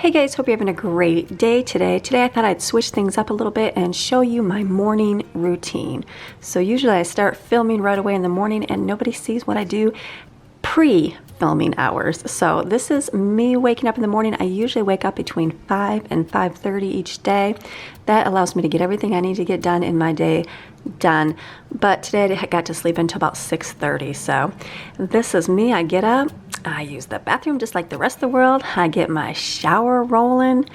Hey guys, hope you're having a great day today. Today I thought I'd switch things up a little bit and show you my morning routine. So usually I start filming right away in the morning and nobody sees what I do pre-filming hours. So this is me waking up in the morning. I usually wake up between 5 and 5:30 each day. That allows me to get everything I need to get done in my day done. But today I got to sleep until about 6:30. So this is me. I get up, I use the bathroom just like the rest of the world. I get my shower rolling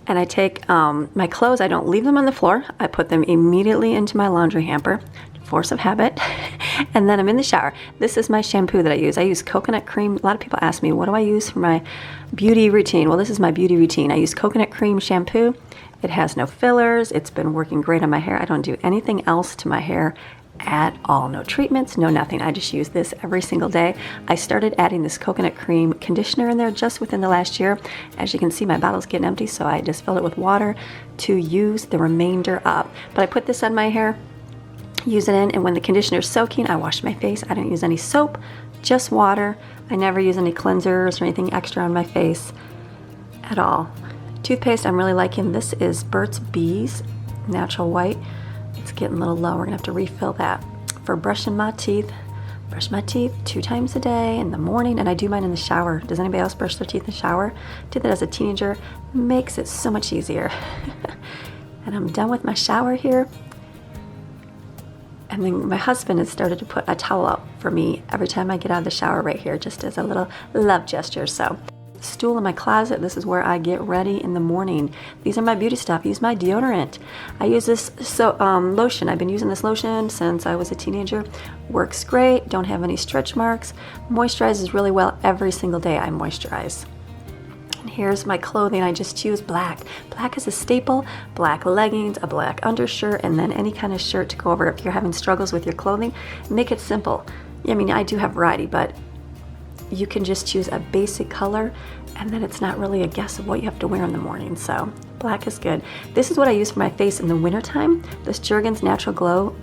and I take my clothes. I don't leave them on the floor. I put them immediately into my laundry hamper. Force of habit. And then I'm in the shower. This is my shampoo that I use. I use coconut cream. A lot of people ask me, what do I use for my beauty routine? Well, this is my beauty routine. I use coconut cream shampoo. It has no fillers. It's been working great on my hair. I don't do anything else to my hair at all. No treatments, no nothing. I just use this every single day. I started adding this coconut cream conditioner in there just within the last year. As you can see, my bottle's getting empty, so I just filled it with water to use the remainder up. But I put this on my hair, use it in, and when the conditioner's soaking, I wash my face. I don't use any soap, just water. I never use any cleansers or anything extra on my face at all. Toothpaste I'm really liking. This is Burt's Bees Natural White. It's getting a little low. We're gonna have to refill that. For brushing my teeth, brush my teeth 2 times a day in the morning, and I do mine in the shower. Does anybody else brush their teeth in the shower? Did that as a teenager. Makes it so much easier. And I'm done with my shower here. And then my husband has started to put a towel out for me every time I get out of the shower right here, just as a little love gesture. So, stool in my closet, this is where I get ready in the morning. These are my beauty stuff. I use my deodorant. I use this lotion. I've been using this lotion since I was a teenager. Works great, don't have any stretch marks. Moisturizes really well every single day I moisturize. And here's my clothing. I just choose black. Black is a staple. Black leggings, a black undershirt, and then any kind of shirt to go over. If you're having struggles with your clothing, make it simple. I mean, I do have variety, but you can just choose a basic color, and then it's not really a guess of what you have to wear in the morning. So black is good. This is what I use for my face in the wintertime. This Jergens Natural Glow.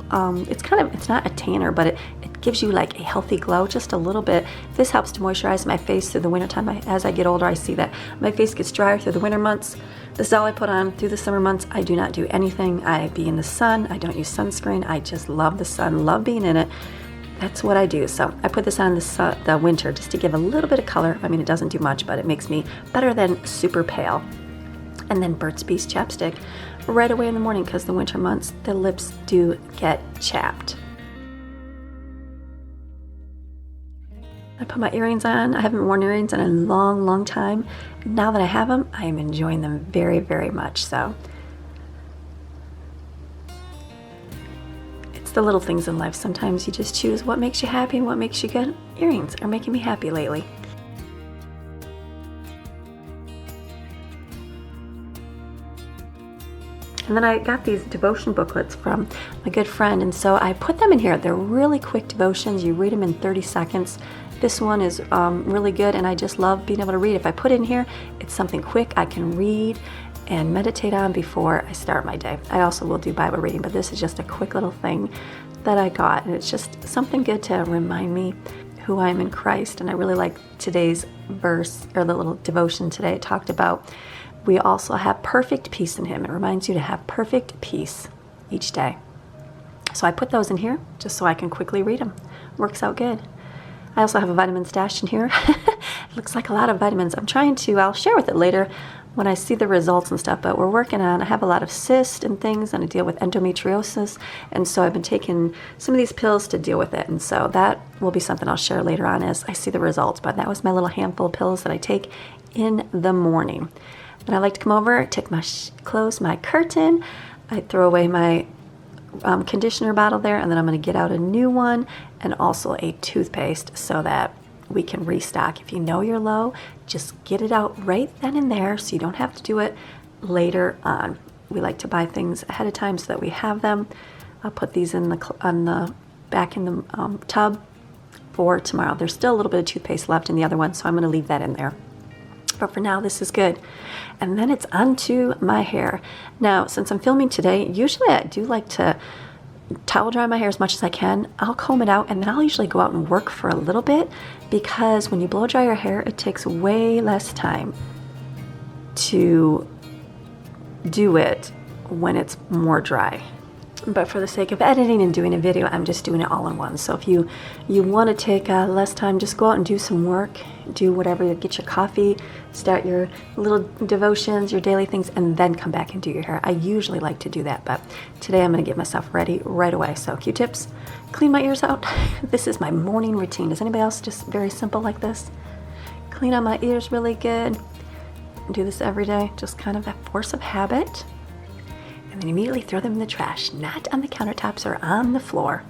It's not a tanner, but it gives you like a healthy glow, just a little bit. This helps to moisturize my face through the wintertime. As I get older, I see that my face gets drier through the winter months. This is all I put on through the summer months. I do not do anything. I be in the sun. I don't use sunscreen. I just love the sun, love being in it. That's what I do. So I put this on the winter just to give a little bit of color. I mean, it doesn't do much, but it makes me better than super pale. And then Burt's Bees chapstick right away in the morning, because the winter months, the lips do get chapped. I put my earrings on. I haven't worn earrings in a long, long time. Now that I have them, I am enjoying them very, very much. So it's the little things in life. Sometimes you just choose what makes you happy and what makes you good. Earrings are making me happy lately. And then I got these devotion booklets from a good friend, and so I put them in here. They're really quick devotions. You read them in 30 seconds. This one is really good, and I just love being able to read. If I put it in here, it's something quick I can read and meditate on before I start my day. I also will do Bible reading, but this is just a quick little thing that I got, and it's just something good to remind me who I am in Christ. And I really like today's verse, or the little devotion today. It talked about we also have perfect peace in Him. It reminds you to have perfect peace each day. So I put those in here just so I can quickly read them. Works out good. I also have a vitamin stash in here. It looks like a lot of vitamins. I'll share with it later when I see the results and stuff, but we're working on, I have a lot of cysts and things, and I deal with endometriosis, and so I've been taking some of these pills to deal with it, and so that will be something I'll share later on as I see the results. But that was my little handful of pills that I take in the morning. And I like to come over, take my close my curtain, I throw away my conditioner bottle there, and then I'm going to get out a new one and also a toothpaste so that we can restock. If you know you're low, just get it out right then and there so you don't have to do it later on. We like to buy things ahead of time so that we have them. I'll put these in back in the tub for tomorrow. There's still a little bit of toothpaste left in the other one, so I'm going to leave that in there. But for now, this is good. And then it's onto my hair. Now, since I'm filming today, usually I do like to towel dry my hair as much as I can. I'll comb it out, and then I'll usually go out and work for a little bit, because when you blow dry your hair, it takes way less time to do it when it's more dry. But for the sake of editing and doing a video, I'm just doing it all in one. So if you want to take less time, just go out and do some work, do whatever, get your coffee, start your little devotions, your daily things, and then come back and do your hair. I usually like to do that, but today I'm going to get myself ready right away. So Q-tips, clean my ears out. This is my morning routine. Does anybody else just very simple like this? Clean out my ears really good. Do this every day, just kind of that force of habit. And then immediately throw them in the trash, not on the countertops or on the floor.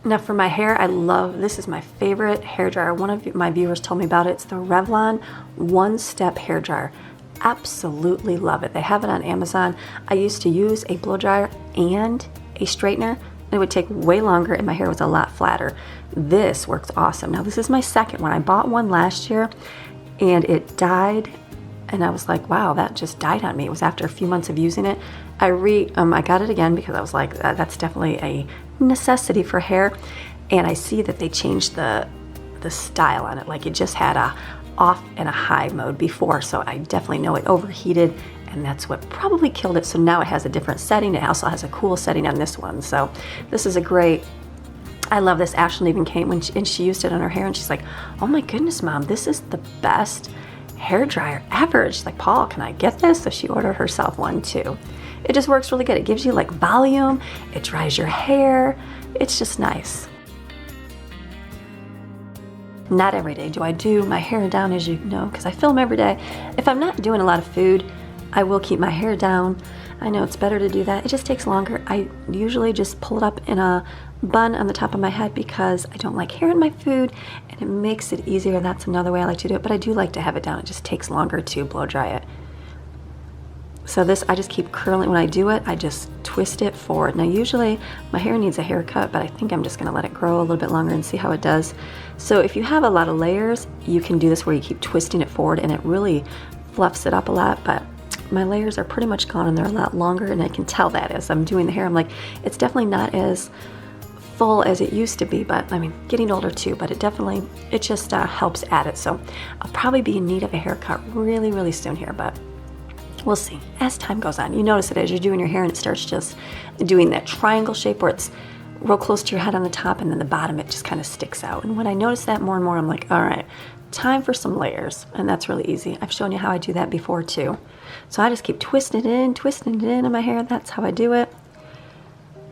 Now for my hair, I love, this is my favorite hair dryer. One of my viewers told me about it. It's the Revlon one-step hair dryer. Absolutely love it. They have it on Amazon. I used to use a blow dryer and a straightener. It would take way longer and my hair was a lot flatter. This works awesome. Now this is my second one. I bought one last year and it died. And I was like, wow, that just died on me. It was after a few months of using it. I got it again because I was like, that's definitely a necessity for hair. And I see that they changed the style on it. Like it just had a off and a high mode before. So I definitely know it overheated and that's what probably killed it. So now it has a different setting. It also has a cool setting on this one. So this is a great, I love this. Ashlyn even came and she used it on her hair and she's like, oh my goodness, Mom, this is the best hair dryer ever. She's like, Paul, can I get this? So she ordered herself one too. It just works really good. It gives you like volume. It dries your hair. It's just nice. Not every day do I do my hair down, as you know, because I film every day. If I'm not doing a lot of food, I will keep my hair down. I know it's better to do that. It just takes longer. I usually just pull it up in a bun on the top of my head because I don't like hair in my food and it makes it easier. That's another way I like to do it, but I do like to have it down. It just takes longer to blow dry it. So this, I just keep curling. When I do it, I just twist it forward. Now usually my hair needs a haircut, but I think I'm just gonna let it grow a little bit longer and see how it does. So if you have a lot of layers, you can do this where you keep twisting it forward and it really fluffs it up a lot, but my layers are pretty much gone and they're a lot longer and I can tell that as I'm doing the hair. I'm like, it's definitely not as full as it used to be, but I mean, getting older too, but it just helps add it. So I'll probably be in need of a haircut really, really soon here, but we'll see as time goes on. You notice it as you're doing your hair and it starts just doing that triangle shape where it's real close to your head on the top and then the bottom, it just kind of sticks out. And when I notice that more and more, I'm like, all right, time for some layers. And that's really easy. I've shown you how I do that before too. So I just keep twisting it in my hair. That's how I do it.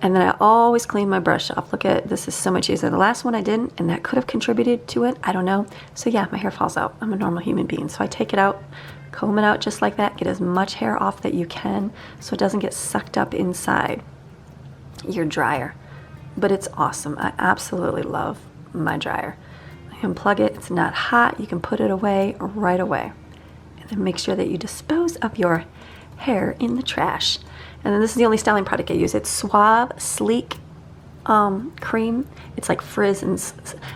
And then I always clean my brush off. Look at this, is so much easier. The last one I didn't, and that could have contributed to it. I don't know. So yeah, my hair falls out. I'm a normal human being. So I take it out, comb it out just like that. Get as much hair off that you can so it doesn't get sucked up inside your dryer. But it's awesome. I absolutely love my dryer. I unplug it. It's not hot. You can put it away right away. And then make sure that you dispose of your hair in the trash. And then this is the only styling product I use. It's Suave Sleek cream. It's like frizz and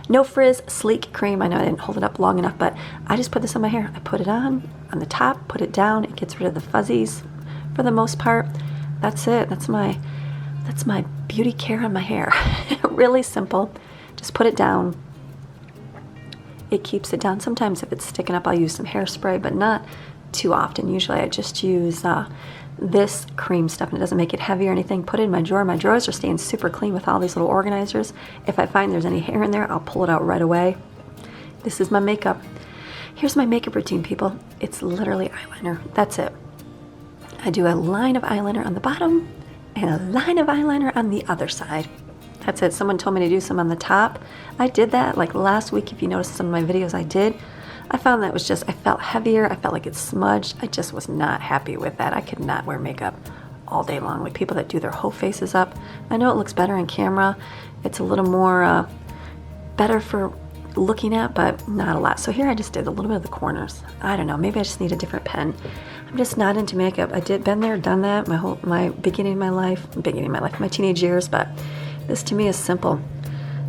no frizz sleek cream. I know I didn't hold it up long enough, but I just put this on my hair. I put it on the top, put it down. It gets rid of the fuzzies for the most part. That's it. That's my beauty care on my hair. Really simple. Just put it down. It keeps it down. Sometimes if it's sticking up, I'll use some hairspray, but not too often. Usually I just use this cream stuff and it doesn't make it heavy or anything. Put it in my drawer. My drawers are staying super clean with all these little organizers. If I find there's any hair in there, I'll pull it out right away. This is my makeup. Here's my makeup routine, people. It's literally eyeliner. That's it. I do a line of eyeliner on the bottom and a line of eyeliner on the other side. That's it. Someone told me to do some on the top. I did that like last week. If you noticed some of my videos I did, I found that was just, I felt heavier. I felt like it smudged. I just was not happy with that. I could not wear makeup all day long. Like people that do their whole faces up. I know it looks better on camera. It's a little more better for looking at, but not a lot. So here I just did a little bit of the corners. I don't know. Maybe I just need a different pen. I'm just not into makeup. I been there, done that my beginning of my life, my teenage years, but this to me is simple.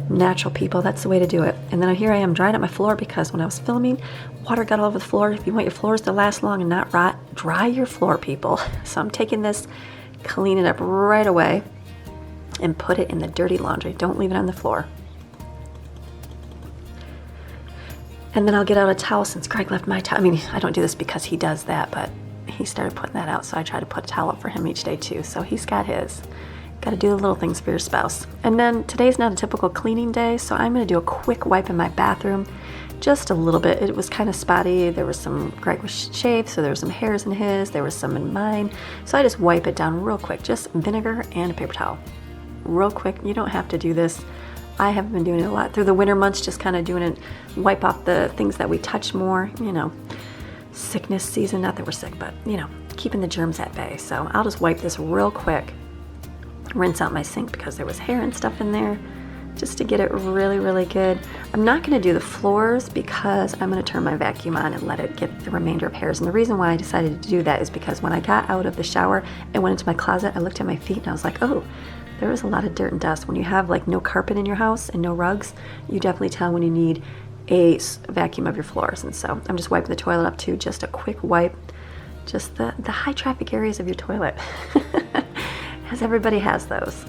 Natural, people, that's the way to do it. And then here I am drying up my floor because when I was filming, water got all over the floor. If you want your floors to last long and not rot, dry your floor, people. So I'm taking this, clean it up right away and put it in the dirty laundry. Don't leave it on the floor. And then I'll get out a towel since Greg left my towel. I mean, I don't do this because he does that, but he started putting that out, so I try to put a towel up for him each day too. So he's got his. Got to do the little things for your spouse. And then today's not a typical cleaning day, so I'm going to do a quick wipe in my bathroom. Just a little bit. It was kind of spotty. There was some, Greg was shaved, so there were some hairs in his. There was some in mine. So I just wipe it down real quick. Just vinegar and a paper towel. Real quick. You don't have to do this. I have been doing it a lot through the winter months, just kind of doing it, wipe off the things that we touch more, you know, sickness season. Not that we're sick, but, you know, keeping the germs at bay. So I'll just wipe this real quick. Rinse out my sink because there was hair and stuff in there, just to get it really, really good. I'm not going to do the floors because I'm going to turn my vacuum on and let it get the remainder of hairs. And the reason why I decided to do that is because when I got out of the shower and went into my closet, I looked at my feet and I was like, oh, there was a lot of dirt and dust. When you have like no carpet in your house and no rugs, you definitely tell when you need a vacuum of your floors. And so I'm just wiping the toilet up too, just a quick wipe, just the high traffic areas of your toilet. As everybody has those.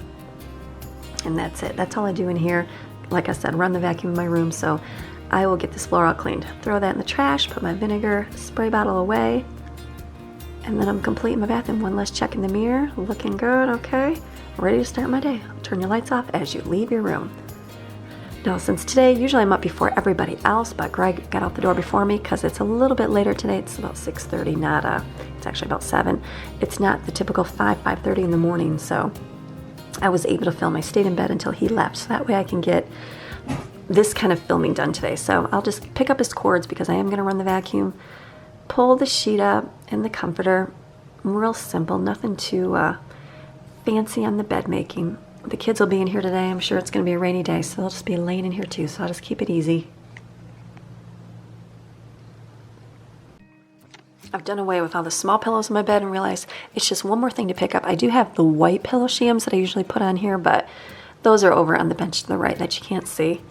And that's it. That's all I do in here. Like I said, run the vacuum in my room, so I will get this floor all cleaned. Throw that in the trash, put my vinegar spray bottle away, and then I'm complete in my bathroom. One last check in the mirror. Looking good, okay. Ready to start my day. Turn your lights off as you leave your room. Now, since today, usually I'm up before everybody else, but Greg got out the door before me because it's a little bit later today. It's about 6:30, it's actually about 7. It's not the typical 5:30 in the morning, so I was able to film. I stayed in bed until he left, so that way I can get this kind of filming done today. So I'll just pick up his cords because I am going to run the vacuum, pull the sheet up and the comforter. Real simple, nothing too fancy on the bed making. The kids will be in here today. I'm sure it's going to be a rainy day, so they'll just be laying in here too. So I'll just keep it easy. I've done away with all the small pillows in my bed and realized it's just one more thing to pick up. I do have the white pillow shams that I usually put on here, but those are over on the bench to the right that you can't see.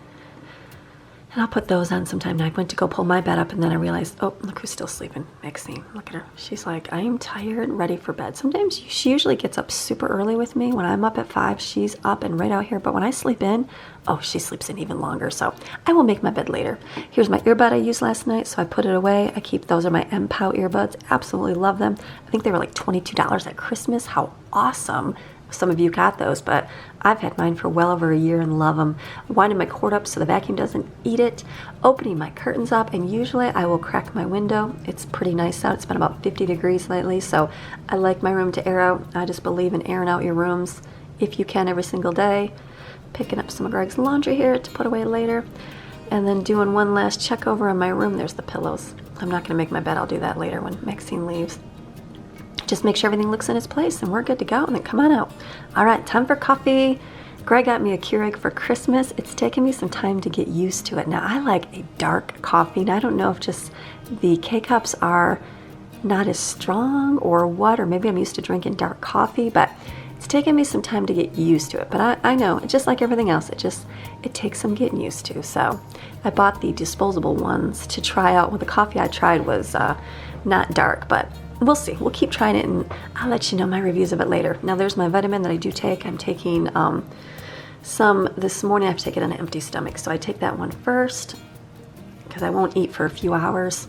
And I'll put those on sometime. Now I went to go pull my bed up and then I realized, oh, look who's still sleeping. Maxine, look at her. She's like, I am tired, ready for bed. Sometimes she usually gets up super early with me. When I'm up at 5, she's up and right out here. But when I sleep in, oh, she sleeps in even longer. So I will make my bed later. Here's my earbud I used last night, so I put it away. I keep those are my MPOW earbuds. Absolutely love them. I think they were like $22 at Christmas. How awesome. Some of you got those, but I've had mine for well over a year and love them. Winding my cord up so the vacuum doesn't eat it. Opening my curtains up, and usually I will crack my window. It's pretty nice out. It's been about 50 degrees lately, so I like my room to air out. I just believe in airing out your rooms if you can every single day. Picking up some of Greg's laundry here to put away later. And then doing one last check over in my room. There's the pillows. I'm not going to make my bed. I'll do that later when Maxine leaves. Just make sure everything looks in its place and we're good to go, and then come on out. All right, time for coffee. Greg got me a Keurig for Christmas. It's taken me some time to get used to it. Now, I like a dark coffee, and I don't know if just the K-Cups are not as strong or what, or maybe I'm used to drinking dark coffee, but it's taken me some time to get used to it. But I know, just like everything else, it takes some getting used to. So I bought the disposable ones to try out. Well, the coffee I tried was not dark, but we'll see. We'll keep trying it, and I'll let you know my reviews of it later. Now, there's my vitamin that I do take. I'm taking some this morning. I have to take it on an empty stomach, so I take that one first because I won't eat for a few hours.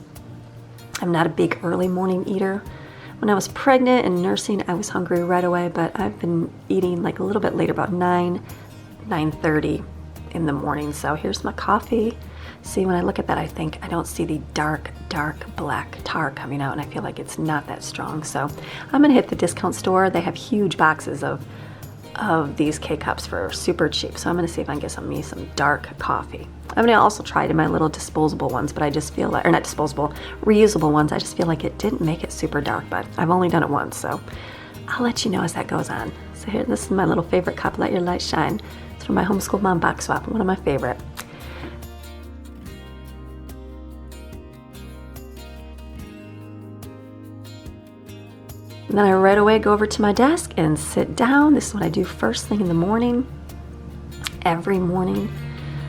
I'm not a big early morning eater. When I was pregnant and nursing, I was hungry right away, but I've been eating like a little bit later, about 9:30 in the morning. So here's my coffee. See, when I look at that, I don't see the dark black tar coming out, and I feel like it's not that strong. So I'm gonna hit the discount store. They have huge boxes of these K-Cups for super cheap. So I'm gonna see if I can get some dark coffee. I'm gonna also try it in my little disposable ones, but I just feel like, or not disposable, reusable ones. I just feel like it didn't make it super dark, but I've only done it once, so I'll let you know as that goes on. So here, this is my little favorite cup, Let Your Light Shine. It's from my Homeschool Mom box swap, one of my favorite. And then I right away go over to my desk and sit down. This is what I do first thing in the morning. Every morning,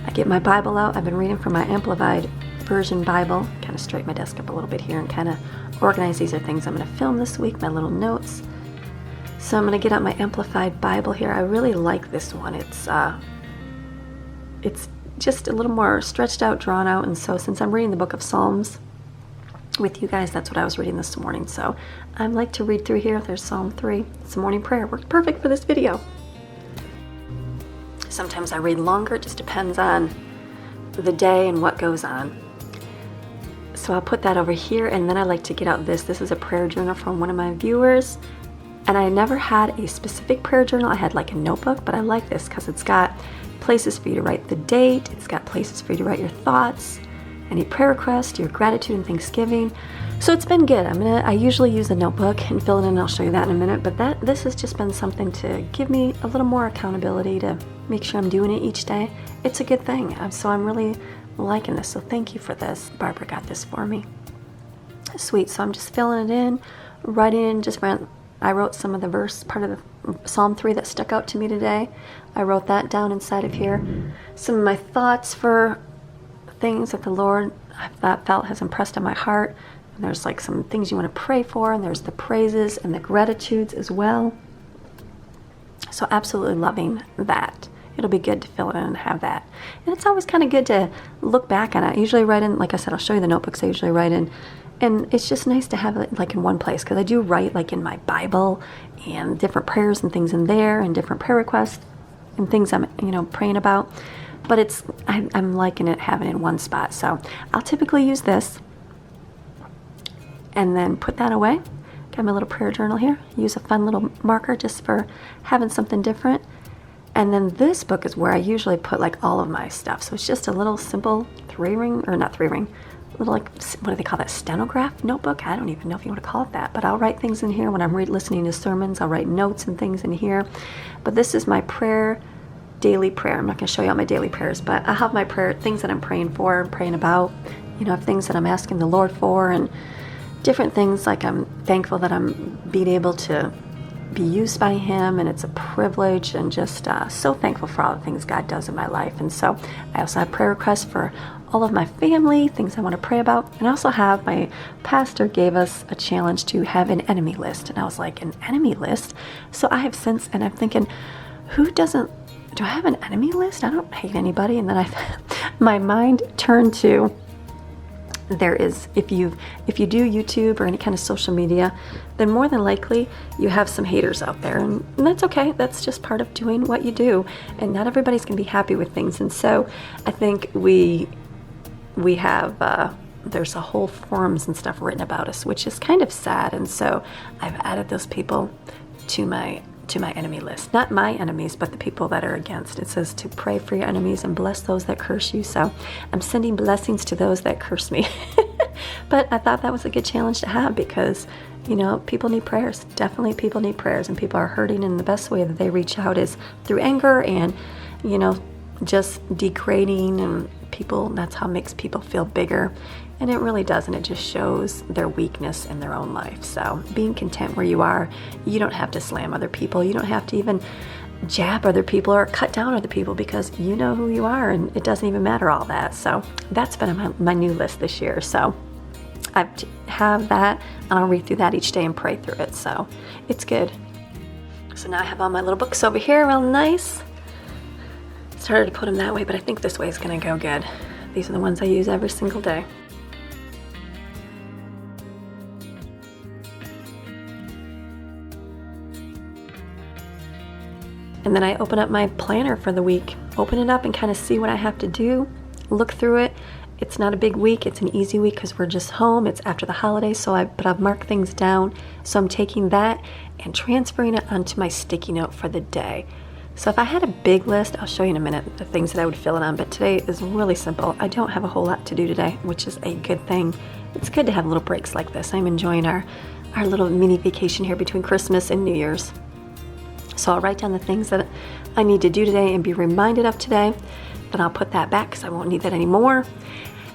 I get my Bible out. I've been reading from my Amplified Version Bible. Kind of straighten my desk up a little bit here and kind of organize. These are things I'm going to film this week, my little notes. So I'm going to get out my Amplified Bible here. I really like this one. It's just a little more stretched out, drawn out. And so since I'm reading the book of Psalms with you guys, that's what I was reading this morning. So I like to read through here. There's Psalm 3. It's a morning prayer. Worked perfect for this video. Sometimes I read longer. It just depends on the day and what goes on. So I'll put that over here, and then I like to get out this. This is a prayer journal from one of my viewers. And I never had a specific prayer journal. I had like a notebook, but I like this because it's got places for you to write the date. It's got places for you to write your thoughts, any prayer requests, your gratitude and thanksgiving. So it's been good. I usually use a notebook and fill it in, and I'll show you that in a minute. But this has just been something to give me a little more accountability to make sure I'm doing it each day. It's a good thing. So I'm really liking this. So thank you for this. Barbara got this for me. Sweet. So I'm just filling it in, writing, I wrote some of the part of the Psalm 3 that stuck out to me today. I wrote that down inside of here. Some of my thoughts for things that the Lord I felt has impressed on my heart. And there's like some things you want to pray for, and there's the praises and the gratitudes as well. So absolutely loving that. It'll be good to fill it in and have that. And it's always kind of good to look back on it. I usually write in, like I said, I'll show you the notebooks I usually write in. And it's just nice to have it like in one place, because I do write like in my Bible and different prayers and things in there and different prayer requests and things I'm praying about. But I'm liking it having it in one spot. So I'll typically use this and then put that away. Got my little prayer journal here. Use a fun little marker just for having something different. And then this book is where I usually put like all of my stuff. So it's just a little simple little like, what do they call that, stenograph notebook? I don't even know if you want to call it that, but I'll write things in here when I'm listening to sermons. I'll write notes and things in here. But this is my daily prayer. I'm not going to show you all my daily prayers, but I have my prayer, things that I'm praying for and praying about, things that I'm asking the Lord for, and different things. Like I'm thankful that I'm being able to be used by Him, and it's a privilege, and just so thankful for all the things God does in my life. And so I also have prayer requests for all of my family, things I want to pray about. And I also have, my pastor gave us a challenge to have an enemy list. And I was like, an enemy list? So I have since, and I'm thinking, do I have an enemy list? I don't hate anybody. And then my mind turned to, there is, if you do YouTube or any kind of social media, then more than likely you have some haters out there, and that's okay. That's just part of doing what you do, and not everybody's gonna be happy with things. And so I think we have there's a whole forums and stuff written about us, which is kind of sad. And so I've added those people to my enemy list. Not my enemies, but the people that are against. It says to pray for your enemies and bless those that curse you. So I'm sending blessings to those that curse me. But I thought that was a good challenge to have, because people need prayers. Definitely people need prayers, and people are hurting, and the best way that they reach out is through anger and just degrading, and that's how it makes people feel bigger. And it really doesn't. It just shows their weakness in their own life. So being content where you are, you don't have to slam other people. You don't have to even jab other people or cut down other people, because you know who you are, and it doesn't even matter all that. So that's been on my new list this year. So I have that, and I'll read through that each day and pray through it. So it's good. So now I have all my little books over here, real nice. Started to put them that way, but I think this way is going to go good. These are the ones I use every single day. And then I open up my planner for the week. Open it up and kind of see what I have to do. Look through it. It's not a big week. It's an easy week because we're just home. It's after the holidays, but I've marked things down. So I'm taking that and transferring it onto my sticky note for the day. So if I had a big list, I'll show you in a minute the things that I would fill it on. But today is really simple. I don't have a whole lot to do today, which is a good thing. It's good to have little breaks like this. I'm enjoying our little mini vacation here between Christmas and New Year's. So I'll write down the things that I need to do today and be reminded of today. Then I'll put that back because I won't need that anymore.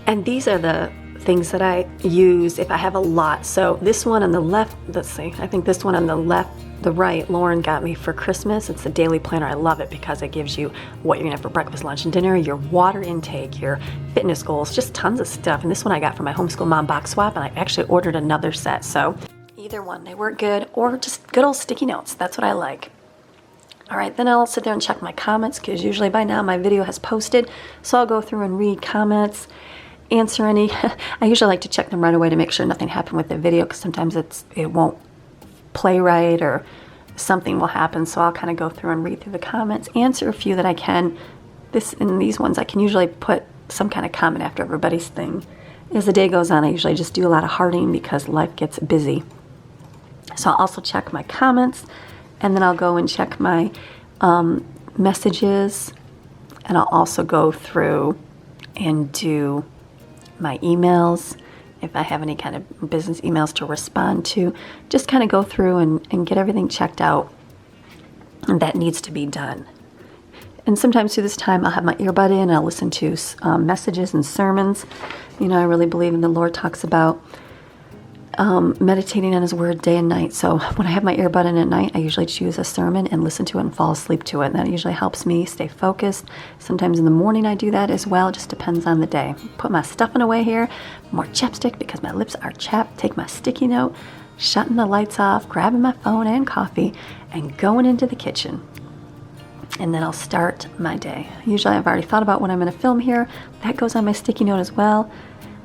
And these are the things that I use if I have a lot. So this one on the left, let's see, I think this one on the right, Lauren got me for Christmas. It's a daily planner. I love it because it gives you what you're gonna have for breakfast, lunch, and dinner, your water intake, your fitness goals, just tons of stuff. And this one I got from my homeschool mom box swap, and I actually ordered another set. So either one, they work good, or just good old sticky notes. That's what I like. All right, then I'll sit there and check my comments because usually by now my video has posted. So I'll go through and read comments, answer any. I usually like to check them right away to make sure nothing happened with the video because sometimes it won't play right or something will happen. So I'll kind of go through and read through the comments, answer a few that I can. In these ones, I can usually put some kind of comment after everybody's thing. As the day goes on, I usually just do a lot of hearting because life gets busy. So I'll also check my comments, and then I'll go and check my messages, and I'll also go through and do my emails if I have any kind of business emails to respond to. Just kind of go through and get everything checked out that needs to be done. And sometimes through this time I'll have my earbud in and I'll listen to messages and sermons. You know, I really believe in the Lord talks about meditating on His Word day and night. So when I have my earbud in at night, I usually choose a sermon and listen to it and fall asleep to it. And that usually helps me stay focused. Sometimes in the morning I do that as well. It just depends on the day. Put my stuffing away here, more chapstick because my lips are chapped. Take my sticky note, shutting the lights off, grabbing my phone and coffee, and going into the kitchen. And then I'll start my day. Usually I've already thought about what I'm going to film here. That goes on my sticky note as well.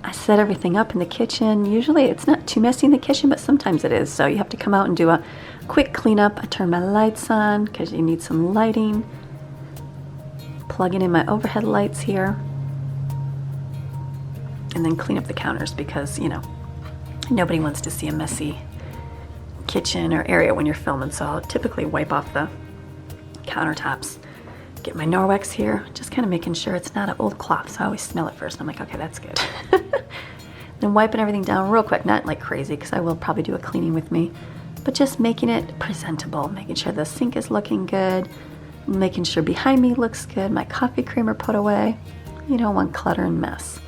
I set everything up in the kitchen. Usually it's not too messy in the kitchen, but sometimes it is. So you have to come out and do a quick cleanup. I turn my lights on because you need some lighting. Plugging in my overhead lights here. And then clean up the counters because, you know, nobody wants to see a messy kitchen or area when you're filming. So I'll typically wipe off the countertops. Get my Norwex here, just kind of making sure it's not an old cloth. So I always smell it first. I'm like, okay, that's good. Then wiping everything down real quick, not like crazy because I will probably do a cleaning with me, but just making it presentable, making sure the sink is looking good, making sure behind me looks good, my coffee creamer put away. You don't want clutter and mess.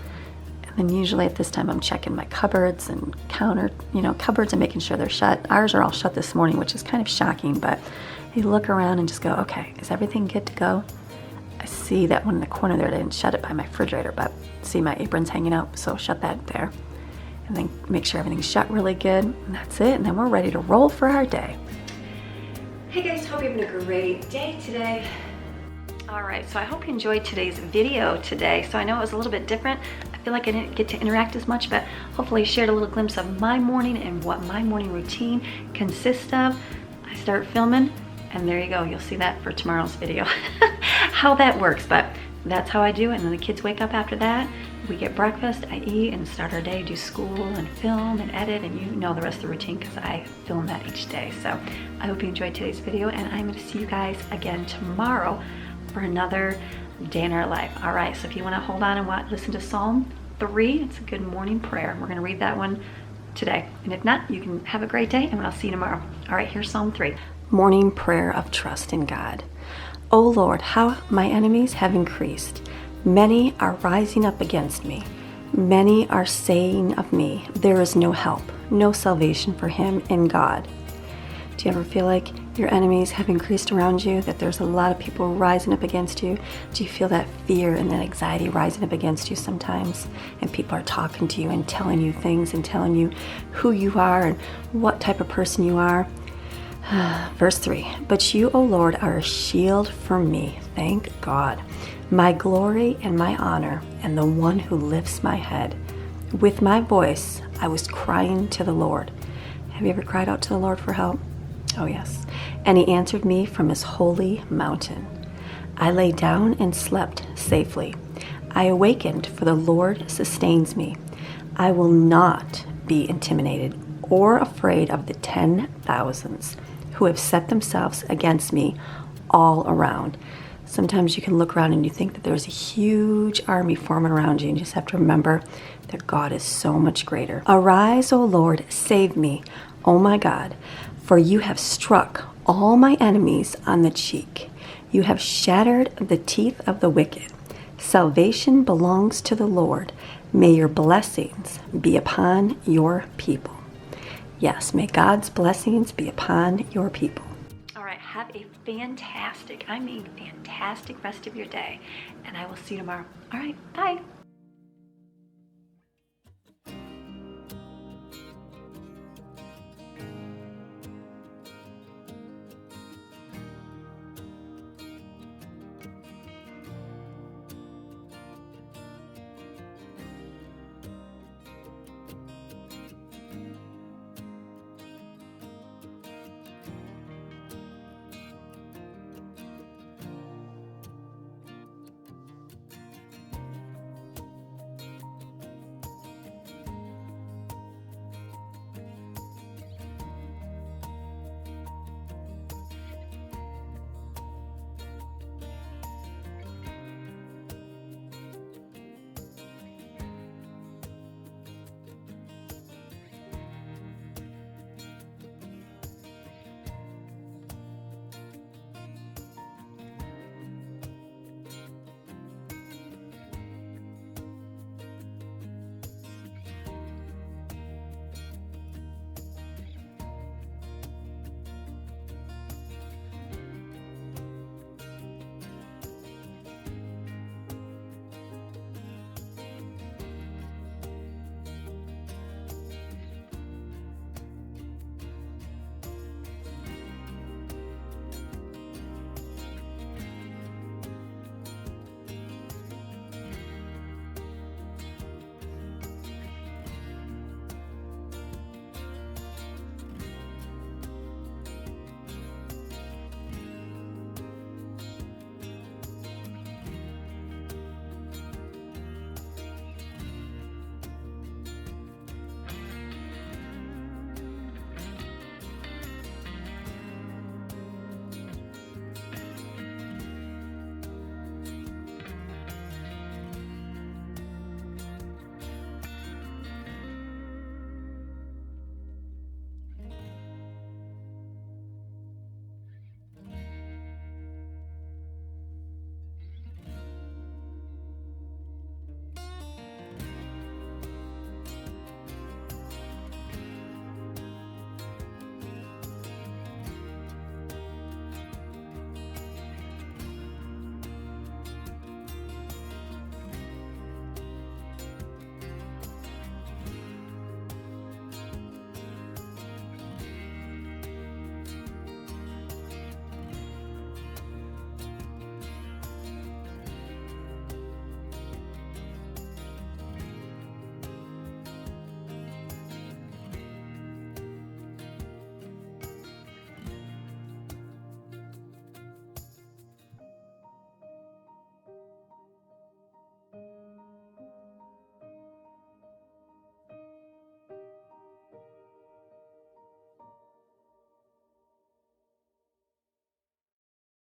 And then usually at this time I'm checking my cupboards and cupboards and making sure they're shut. Ours are all shut this morning, which is kind of shocking, but you look around and just go, okay, is everything good to go? I see that one in the corner there, I didn't shut it by my refrigerator, but see my apron's hanging out, so shut that there. And then make sure everything's shut really good, and that's it, and then we're ready to roll for our day. Hey guys, hope you're having a great day today. All right, so I hope you enjoyed today's video today. So I know it was a little bit different. I feel like I didn't get to interact as much, but hopefully I shared a little glimpse of my morning and what my morning routine consists of. I start filming, and there you go. You'll see that for tomorrow's video, how that works. But that's how I do it. And then the kids wake up after that. We get breakfast, I eat, and start our day, do school and film and edit. And you know the rest of the routine because I film that each day. So I hope you enjoyed today's video, and I'm going to see you guys again tomorrow for another day in our life. All right, so if you want to hold on and listen to Psalm 3, it's a good morning prayer. We're going to read that one today. And if not, you can have a great day, and I'll see you tomorrow. All right, here's Psalm 3. Morning prayer of trust in God. O Lord, how my enemies have increased. Many are rising up against me. Many are saying of me, there is no help, no salvation for him in God. Do you ever feel like your enemies have increased around you, that there's a lot of people rising up against you? Do you feel that fear and that anxiety rising up against you sometimes? And people are talking to you and telling you things and telling you who you are and what type of person you are. Verse 3, but you, O Lord, are a shield for me, thank God, my glory and my honor, and the one who lifts my head. With my voice, I was crying to the Lord. Have you ever cried out to the Lord for help? Oh yes. And he answered me from his holy mountain. I lay down and slept safely. I awakened, for the Lord sustains me. I will not be intimidated or afraid of the 10,000s who have set themselves against me all around. Sometimes you can look around and you think that there's a huge army forming around you, and you just have to remember that God is so much greater. Arise, O Lord, save me, O my God, for you have struck all my enemies on the cheek. You have shattered the teeth of the wicked. Salvation belongs to the Lord. May your blessings be upon your people. Yes, may God's blessings be upon your people. All right, have a fantastic rest of your day, and I will see you tomorrow. All right, bye.